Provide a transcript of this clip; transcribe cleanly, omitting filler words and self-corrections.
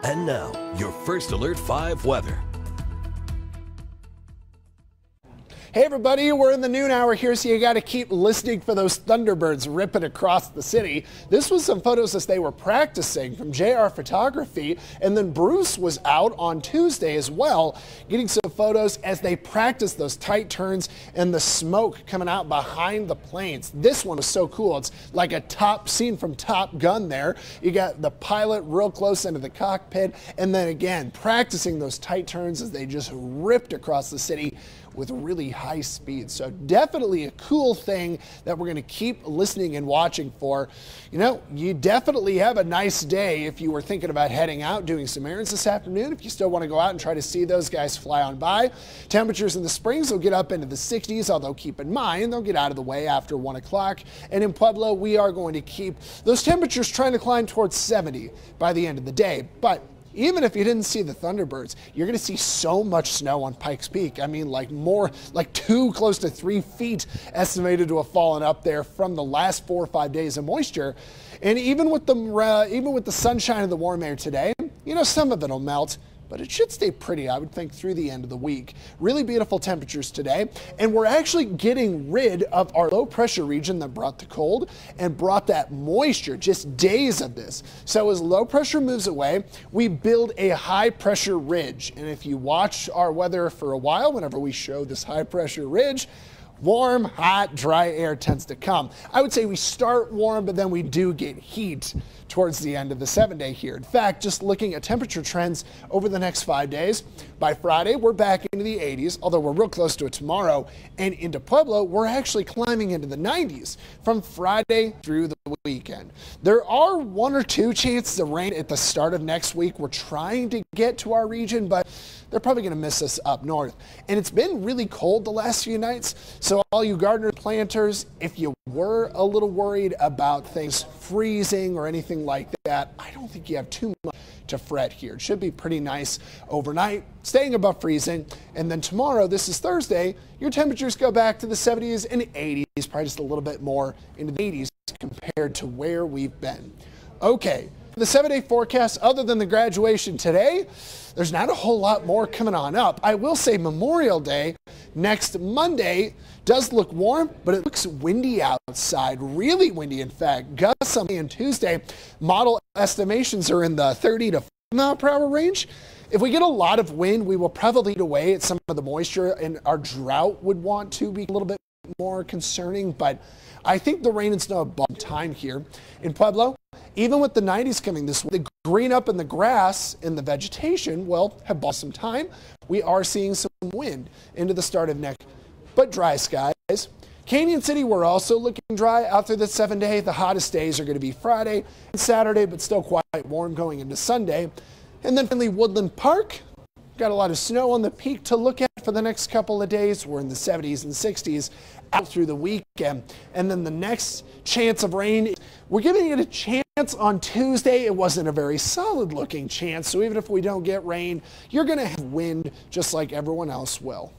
And now, your First Alert 5 weather. Hey everybody, we're in the noon hour here, so you got to keep listening for those Thunderbirds ripping across the city. This was some photos as they were practicing from JR Photography, and then Bruce was out on Tuesday as well, getting some photos as they practiced those tight turns and the smoke coming out behind the planes. This one was so cool. It's like a top scene from Top Gun there. You got the pilot real close into the cockpit, and then again, practicing those tight turns as they just ripped across the city with really high speed. So definitely a cool thing that we're going to keep listening and watching for. You know, you definitely have a nice day if you were thinking about heading out, doing some errands this afternoon. If you still want to go out and try to see those guys fly on by. Temperatures in the Springs will get up into the 60s, although keep in mind they'll get out of the way after 1 o'clock. And in Pueblo, we are going to keep those temperatures trying to climb towards 70 by the end of the day. But even if you didn't see the Thunderbirds, you're going to see so much snow on Pikes Peak. I mean, like close to 3 feet estimated to have fallen up there from the last 4 or 5 days of moisture. And even with the sunshine and the warm air today, you know, some of it'll melt, but it should stay pretty, I would think, through the end of the week. Really beautiful temperatures today, and we're actually getting rid of our low pressure region that brought the cold and brought that moisture, just days of this. So as low pressure moves away, we build a high pressure ridge. And if you watch our weather for a while, whenever we show this high pressure ridge, warm, hot, dry air tends to come. I would say we start warm, but then we do get heat towards the end of the 7-day here. In fact, just looking at temperature trends over the next 5 days, by Friday, we're back into the 80s, although we're real close to it tomorrow. And into Pueblo, we're actually climbing into the 90s from Friday through the weekend. There are 1 or 2 chances of rain at the start of next week. We're trying to get to our region, but they're probably going to miss us up north. And it's been really cold the last few nights. So all you gardener planters, if you were a little worried about things freezing or anything like that, I don't think you have too much to fret here. It should be pretty nice overnight, staying above freezing. And then tomorrow, this is Thursday, your temperatures go back to the 70s and 80s, probably just a little bit more into the 80s compared to where we've been. Okay, the 7-day forecast, other than the graduation today, there's not a whole lot more coming on up. I will say Memorial Day next Monday does look warm, but it looks windy outside, really windy in fact. Gusts on Tuesday. Model estimations are in the 30 to 40 mile per hour range. If we get a lot of wind, we will probably eat away at some of the moisture, and our drought would want to be a little bit more concerning, but I think the rain and snow have bought time here in Pueblo. Even with the 90s coming this week, the green up in the grass and the vegetation, well, have bought some time. We are seeing some wind into the start of next, but dry skies. Canyon City, we're also looking dry out through the 7-day. The hottest days are going to be Friday and Saturday, but still quite warm going into Sunday. And then finally, Woodland Park. Got a lot of snow on the peak to look at for the next couple of days. We're in the 70s and 60s out through the weekend. And then the next chance of rain, we're giving it a chance on Tuesday. It wasn't a very solid looking chance. So even if we don't get rain, you're going to have wind just like everyone else will.